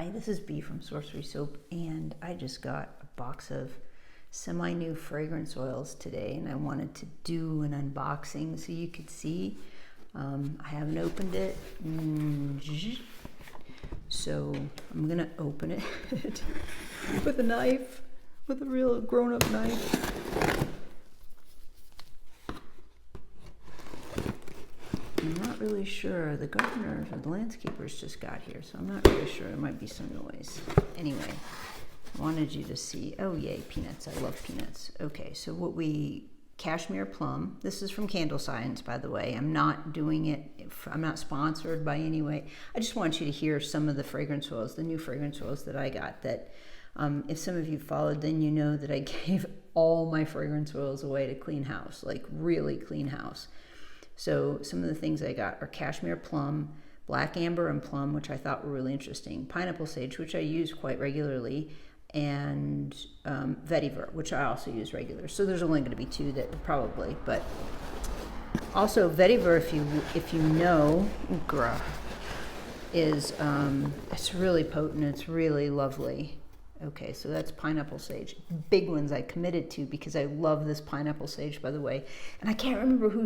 Hi, this is B from Sorcery Soap, and I just got a box of semi-new fragrance oils today, and I wanted to do an unboxing so you could see. I haven't opened it, so I'm gonna open it with a knife, with a real grown-up knife. I'm not really sure. The gardeners or the landscapers just got here, so I'm not really sure. There might be some noise. Anyway, I wanted you to see. Oh, yay, peanuts. I love peanuts. Okay, so Cashmere Plum. This is from Candle Science, by the way. I'm not doing it. I'm not sponsored by any way. I just want you to hear some of the fragrance oils, the new fragrance oils that I got. That if some of you followed, then you know that I gave all my fragrance oils away to clean house, like really clean house. So some of the things I got are Cashmere Plum, Black Amber and Plum, which I thought were really interesting, Pineapple Sage, which I use quite regularly, and Vetiver, which I also use regular. So there's only going to be two that probably, but also Vetiver, if you know, is it's really potent. It's really lovely. Okay, so that's Pineapple Sage. Big ones I committed to because I love this Pineapple Sage, by the way. And I can't remember who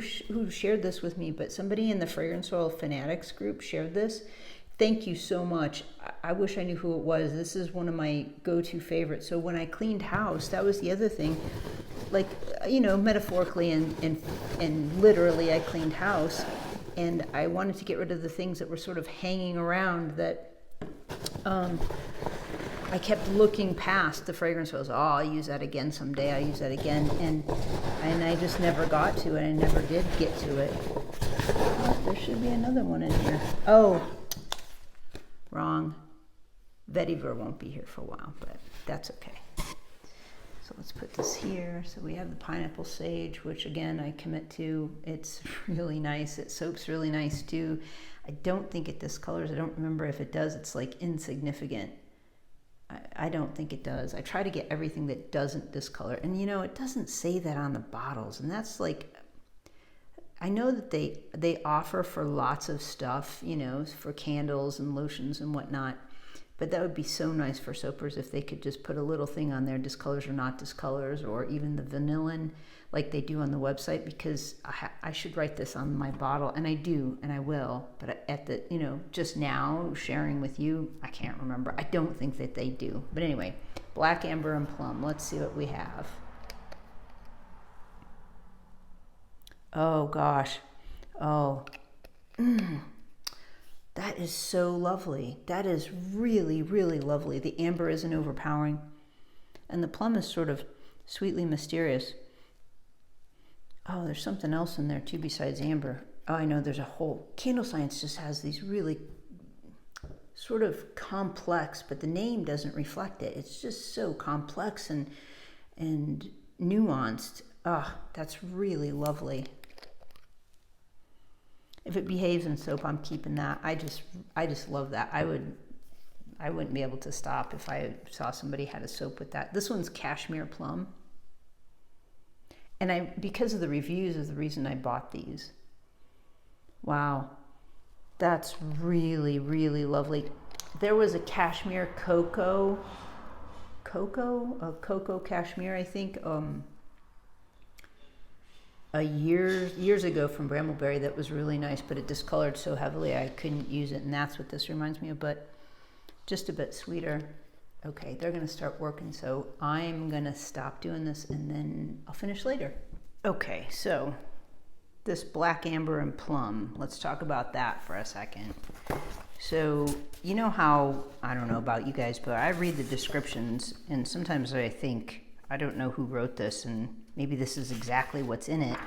shared this with me, but somebody in the Fragrance Oil Fanatics group shared this. Thank you so much. I wish I knew who it was. This is one of my go-to favorites. So when I cleaned house, that was the other thing. Like, you know, metaphorically and literally, I cleaned house. And I wanted to get rid of the things that were sort of hanging around that... I kept looking past the fragrance oils. Oh, I'll use that again someday. I'll use that again. And I just never got to it. I never did get to it. Oh, there should be another one in here. Oh, wrong. Vetiver won't be here for a while, but that's okay. So let's put this here. So we have the Pineapple Sage, which again, I commit to. It's really nice. It soaps really nice too. I don't think it discolors. I don't remember if it does. It's like insignificant. I don't think it does. I try to get everything that doesn't discolor. And you know, it doesn't say that on the bottles. And that's like, I know that they offer for lots of stuff, you know, for candles and lotions and whatnot. But that would be so nice for soapers if they could just put a little thing on there, discolors or not discolors, or even the vanillin like they do on the website, because I should write this on my bottle, and I do, and I will, but at the, you know, just now sharing with you, I can't remember. I don't think that they do. But anyway, Black Amber and Plum. Let's see what we have. Oh gosh. Oh. That is so lovely. That is really, really lovely. The amber isn't overpowering, and the plum is sort of sweetly mysterious. Oh, there's something else in there too besides amber. Oh, I know, there's a whole... Candle Science just has these really sort of complex, but the name doesn't reflect it. It's just so complex and nuanced. Ah, oh, that's really lovely. If it behaves in soap, I'm keeping that. I just love that. I wouldn't be able to stop if I saw somebody had a soap with that. This one's Cashmere Plum. And because of the reviews is the reason I bought these. Wow. That's really, really lovely. There was a Cashmere Cocoa Cashmere, I think, years ago from Brambleberry that was really nice, but it discolored so heavily I couldn't use it, and that's what this reminds me of, but just a bit sweeter. Okay, they're gonna start working, so I'm gonna stop doing this and then I'll finish later. Okay, so this Black Amber and Plum, let's talk about that for a second. So, you know how, I don't know about you guys, but I read the descriptions and sometimes I think, I don't know who wrote this, and maybe this is exactly what's in it,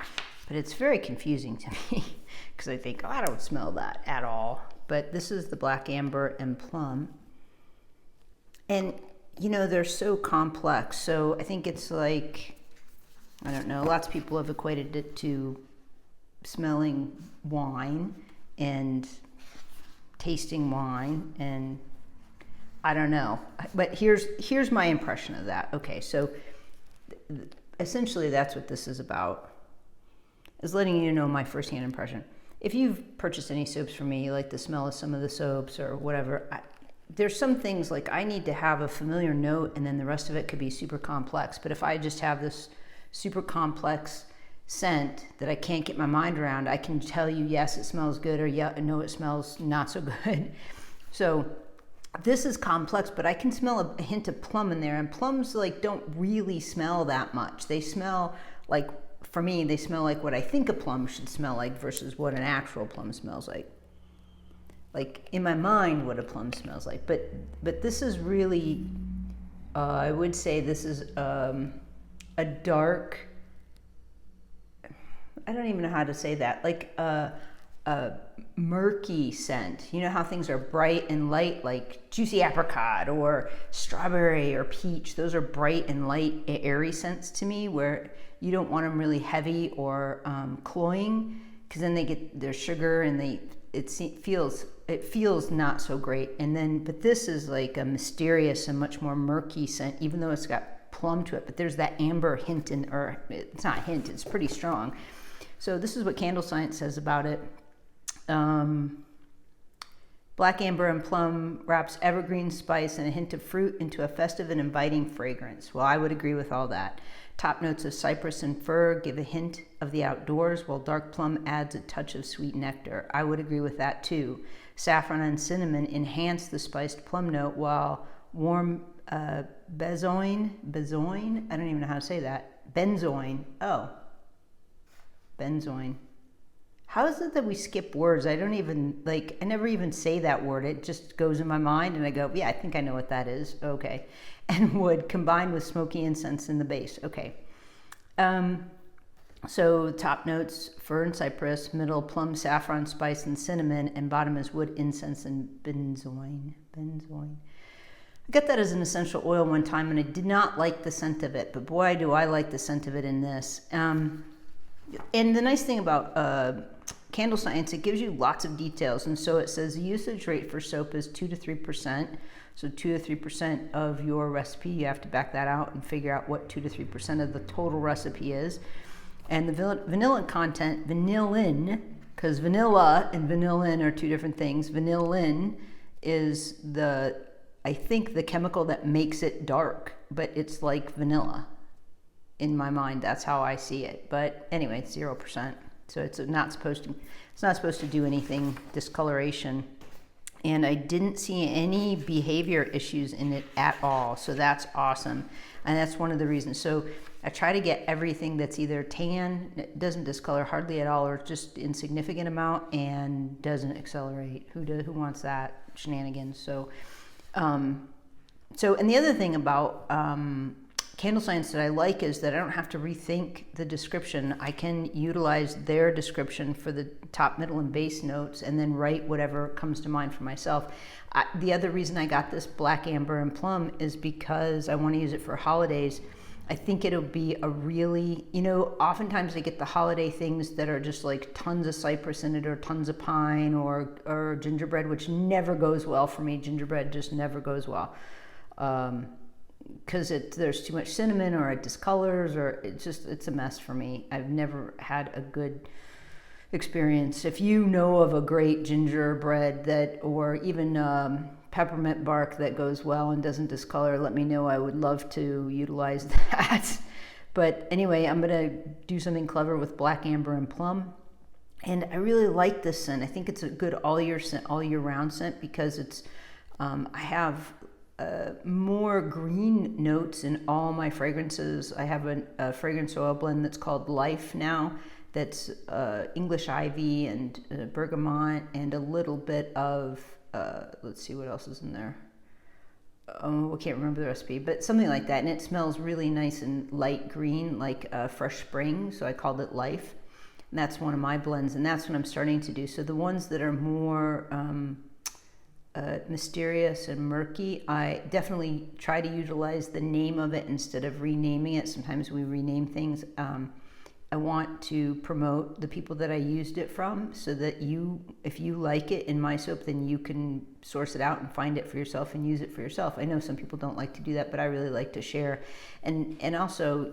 but it's very confusing to me because I think, oh, I don't smell that at all. But this is the Black Amber and Plum. And, you know, they're so complex. So I think it's like, I don't know, lots of people have equated it to smelling wine and tasting wine, and I don't know. But here's my impression of that. Okay, so essentially that's what this is about, is letting you know my firsthand impression. If you've purchased any soaps from me, you like the smell of some of the soaps or whatever, there's some things like I need to have a familiar note and then the rest of it could be super complex. But if I just have this super complex scent that I can't get my mind around, I can tell you, yes, it smells good, or yeah, no, it smells not so good. So this is complex, but I can smell a hint of plum in there, and plums like don't really smell that much. They smell like, for me, they smell like what I think a plum should smell like versus what an actual plum smells like. Like in my mind, what a plum smells like. But this is really, I would say this is a dark, I don't even know how to say that, like a murky scent. You know how things are bright and light, like juicy apricot or strawberry or peach. Those are bright and light, airy scents to me, where you don't want them really heavy or cloying, because then they get their sugar and it feels not so great. And then, but this is like a mysterious and much more murky scent, even though it's got plum to it, but there's that amber hint in, or it's not a hint, it's pretty strong. So this is what Candle Science says about it. Black amber and plum wraps evergreen spice and a hint of fruit into a festive and inviting fragrance. Well, I would agree with all that. Top notes of cypress and fir give a hint of the outdoors, while dark plum adds a touch of sweet nectar. I would agree with that too. Saffron and cinnamon enhance the spiced plum note, while warm benzoin, I don't even know how to say that. Benzoin. How is it that we skip words? I don't even, like, I never even say that word. It just goes in my mind and I go, yeah, I think I know what that is. Okay. And wood combined with smoky incense in the base. Okay. So top notes, fir and cypress, middle plum, saffron, spice, and cinnamon, and bottom is wood, incense, and benzoin. I got that as an essential oil one time and I did not like the scent of it, but boy, do I like the scent of it in this. And the nice thing about Candle Science, it gives you lots of details. And so it says the usage rate for soap is 2 to 3%. So 2 to 3% of your recipe, you have to back that out and figure out what 2 to 3% of the total recipe is. And the vanilla content, vanillin, because vanilla and vanillin are two different things. Vanillin is I think the chemical that makes it dark, but it's like vanilla. In my mind, that's how I see it. But anyway, it's 0%. So it's not supposed to do anything discoloration. And I didn't see any behavior issues in it at all. So that's awesome. And that's one of the reasons. So I try to get everything that's either tan, it doesn't discolor hardly at all, or just insignificant amount and doesn't accelerate. Who wants that shenanigans? So, and the other thing about Candle Science that I like is that I don't have to rethink the description. I can utilize their description for the top, middle, and base notes and then write whatever comes to mind for myself. The other reason I got this black amber and plum is because I want to use it for holidays. I think it'll be a really, oftentimes I get the holiday things that are just like tons of cypress in it or tons of pine or gingerbread, which never goes well for me. Gingerbread just never goes well. Because there's too much cinnamon or it discolors, or it's a mess for me. I've never had a good experience. If you know of a great gingerbread or even peppermint bark that goes well and doesn't discolor, let me know. I would love to utilize that. But anyway, I'm going to do something clever with black amber and plum. And I really like this scent. I think it's a good all year round scent because it's, I have more green notes in all my fragrances. I have a fragrance oil blend that's called Life now. That's English ivy and bergamot and a little bit of, let's see what else is in there. I can't remember the recipe, but something like that. And it smells really nice and light green, like fresh spring. So I called it Life. And that's one of my blends. And that's what I'm starting to do. So the ones that are more mysterious and murky, I definitely try to utilize the name of it instead of renaming it. Sometimes we rename things. I want to promote the people that I used it from so that if you like it in my soap, then you can source it out and find it for yourself and use it for yourself. I know some people don't like to do that, but I really like to share. And also,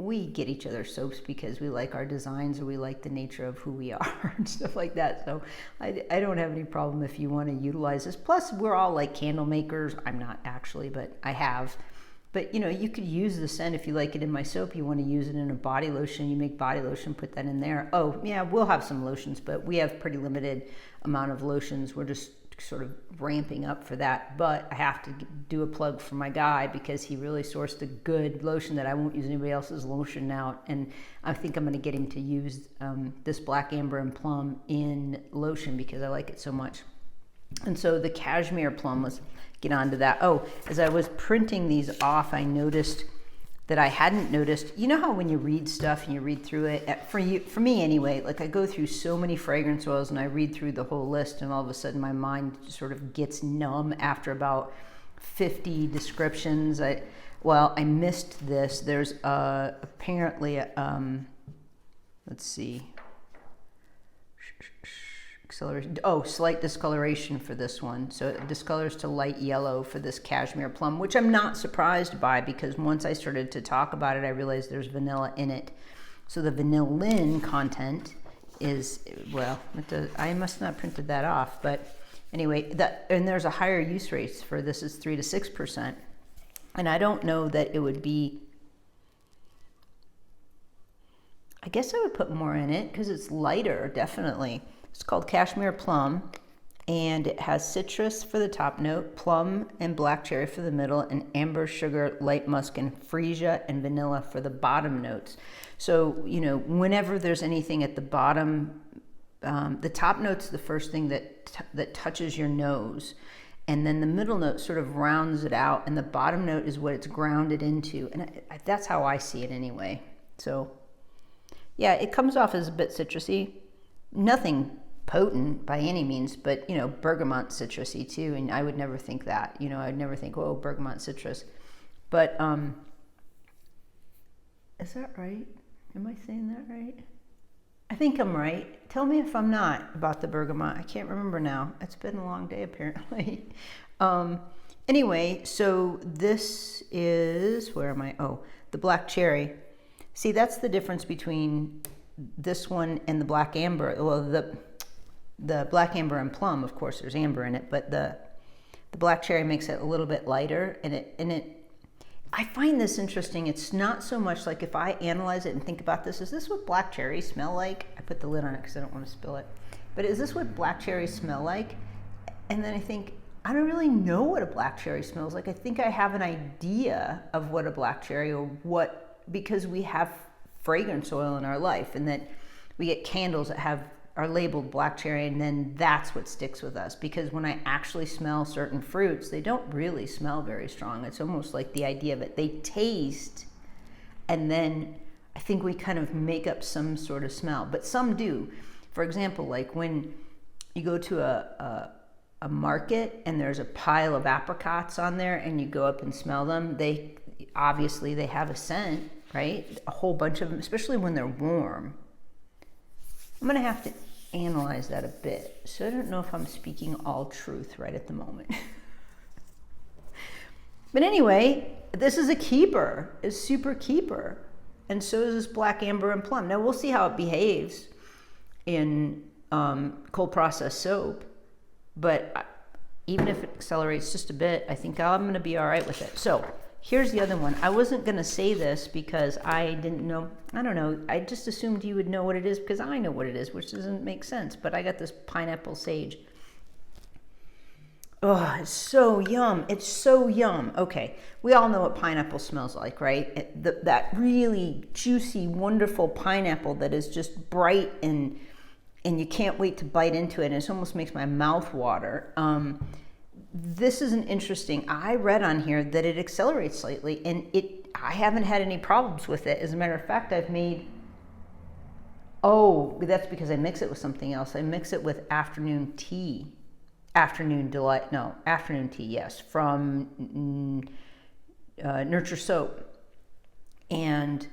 we get each other soaps because we like our designs or we like the nature of who we are and stuff like that. So I don't have any problem if you want to utilize this. Plus, we're all like candle makers. I'm not actually, but I have. But you know, you could use the scent if you like it in my soap. You want to use it in a body lotion, you make body lotion, put that in there. Oh yeah, we'll have some lotions, but we have pretty limited amount of lotions. We're just sort of ramping up for that. But I have to do a plug for my guy because he really sourced a good lotion that I won't use anybody else's lotion now. And I think I'm going to get him to use this Black Amber and Plum in lotion because I like it so much. And so the Cashmere Plum, let's get on to that. Oh, as I was printing these off, I noticed that I hadn't noticed. You know how when you read stuff and you read through it, for me anyway, like I go through so many fragrance oils and I read through the whole list and all of a sudden my mind just sort of gets numb after about 50 descriptions. I missed this. There's apparently, let's see. Acceleration. Oh, slight discoloration for this one. So it discolors to light yellow for this Cashmere Plum, which I'm not surprised by because once I started to talk about it, I realized there's vanilla in it. So the vanillin content is, well, I must not have printed that off, but anyway, and there's a higher use rate for this is 3 to 6%. And I don't know that it would be, I guess I would put more in it because it's lighter, definitely. It's called Cashmere Plum, and it has citrus for the top note, plum and black cherry for the middle, and amber, sugar, light musk, and freesia and vanilla for the bottom notes. So, you know, whenever there's anything at the bottom, the top note's the first thing that touches your nose, and then the middle note sort of rounds it out, and the bottom note is what it's grounded into, and that's how I see it anyway. So, yeah, it comes off as a bit citrusy. Nothing potent by any means, but you know, bergamot citrusy too, and I would never think that. You know, I'd never think, oh, bergamot citrus. But is that right? Am I saying that right? I think I'm right. Tell me if I'm not about the bergamot. I can't remember now. It's been a long day apparently. Anyway, so this is, where am I? Oh, the black cherry. See, that's the difference between this one and the black amber. Well, the black amber and plum, of course, there's amber in it, but the black cherry makes it a little bit lighter, and I find this interesting. It's not so much like if I analyze it and think about this, is this what black cherries smell like? I put the lid on it because I don't want to spill it. But is this what black cherries smell like? And then I think, I don't really know what a black cherry smells like. I think I have an idea of what a black cherry or what, because we have fragrance oil in our life, and that we get candles that are labeled black cherry, and then that's what sticks with us. Because when I actually smell certain fruits, they don't really smell very strong. It's almost like the idea of it. They taste, and then I think we kind of make up some sort of smell, but some do. For example, like when you go to a market and there's a pile of apricots on there and you go up and smell them, they have a scent, right? A whole bunch of them, especially when they're warm. I'm going to have to analyze that a bit. So I don't know if I'm speaking all truth right at the moment. But anyway, this is a keeper. It's super keeper. And so is this black amber and plum. Now we'll see how it behaves in cold processed soap. But even if it accelerates just a bit, I think I'm going to be all right with it. So here's the other one. I wasn't going to say this because I didn't know. I don't know. I just assumed you would know what it is because I know what it is, which doesn't make sense. But I got this pineapple sage. Oh, it's so yum. It's so yum. Okay. We all know what pineapple smells like, right? That really juicy, wonderful pineapple that is just bright and you can't wait to bite into it. And it almost makes my mouth water. This is an interesting, I read on here that it accelerates slightly, and I haven't had any problems with it. As a matter of fact, I've made, that's because I mix it with something else. I mix it with afternoon tea. Afternoon tea, yes, from Nurture Soap. And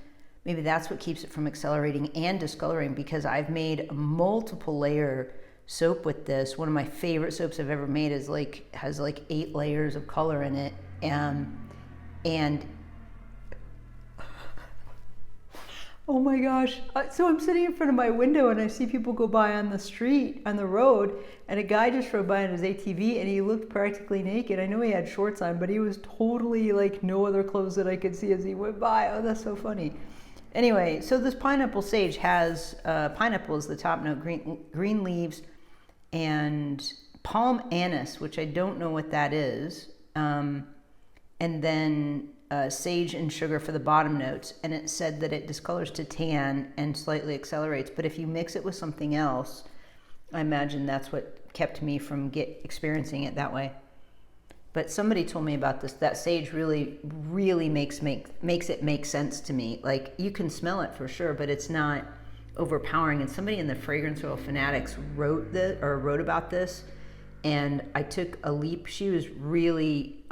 maybe that's what keeps it from accelerating and discoloring, because I've made a multiple layer soap with this. One of my favorite soaps I've ever made has like 8 layers of color in it, and Oh my gosh. So I'm sitting in front of my window and I see people go by on the street, on the road, and a guy just rode by on his ATV and he looked practically naked. I know he had shorts on, but he was totally like no other clothes that I could see as he went by. Oh, that's so funny. Anyway, so this pineapple sage has, pineapple is the top note, green leaves, and palm anise, which I don't know what that is, and then sage and sugar for the bottom notes, and it said that it discolors to tan and slightly accelerates, but if you mix it with something else, I imagine that's what kept me from experiencing it that way. But somebody told me about this, that sage really makes it make sense to me. Like, you can smell it for sure, but it's not overpowering. And somebody in the Fragrance Oil Fanatics wrote about this, and I took a leap. She was really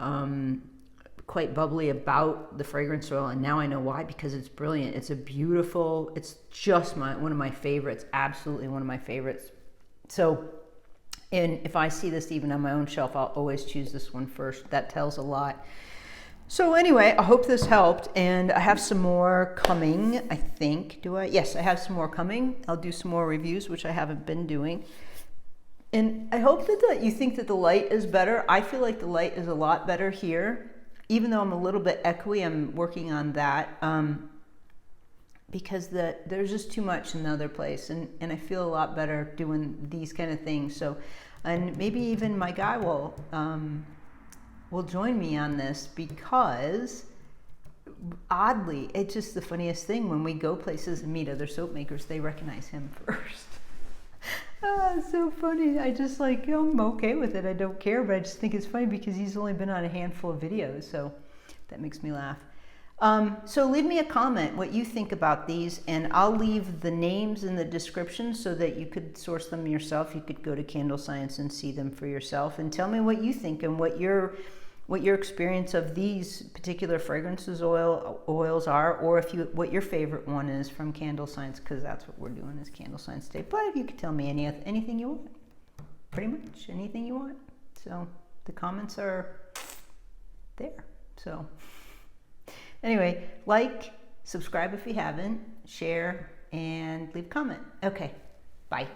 quite bubbly about the fragrance oil, and now I know why, because it's brilliant. It's a beautiful, it's just one of my favorites, absolutely one of my favorites. So, and if I see this even on my own shelf, I'll always choose this one first. That tells a lot. So anyway, I hope this helped, and I have some more coming, I think. Do I? Yes, I have some more coming. I'll do some more reviews, which I haven't been doing. And I hope that you think that the light is better. I feel like the light is a lot better here. Even though I'm a little bit echoey, I'm working on that because there's just too much in the other place, and I feel a lot better doing these kind of things. So, and maybe even my guy will join me on this, because oddly, it's just the funniest thing. When we go places and meet other soap makers, they recognize him first. It's so funny. I just like, I'm okay with it. I don't care, but I just think it's funny because he's only been on a handful of videos, so that makes me laugh. So leave me a comment what you think about these, and I'll leave the names in the description so that you could source them yourself. You could go to Candle Science and see them for yourself, and tell me what you think and what your experience of these particular oils are, or what your favorite one is from Candle Science, because that's what we're doing is Candle Science Day. But you could tell me anything you want, pretty much anything you want. So the comments are there. So anyway, like, subscribe if you haven't, share, and leave a comment. Okay, bye.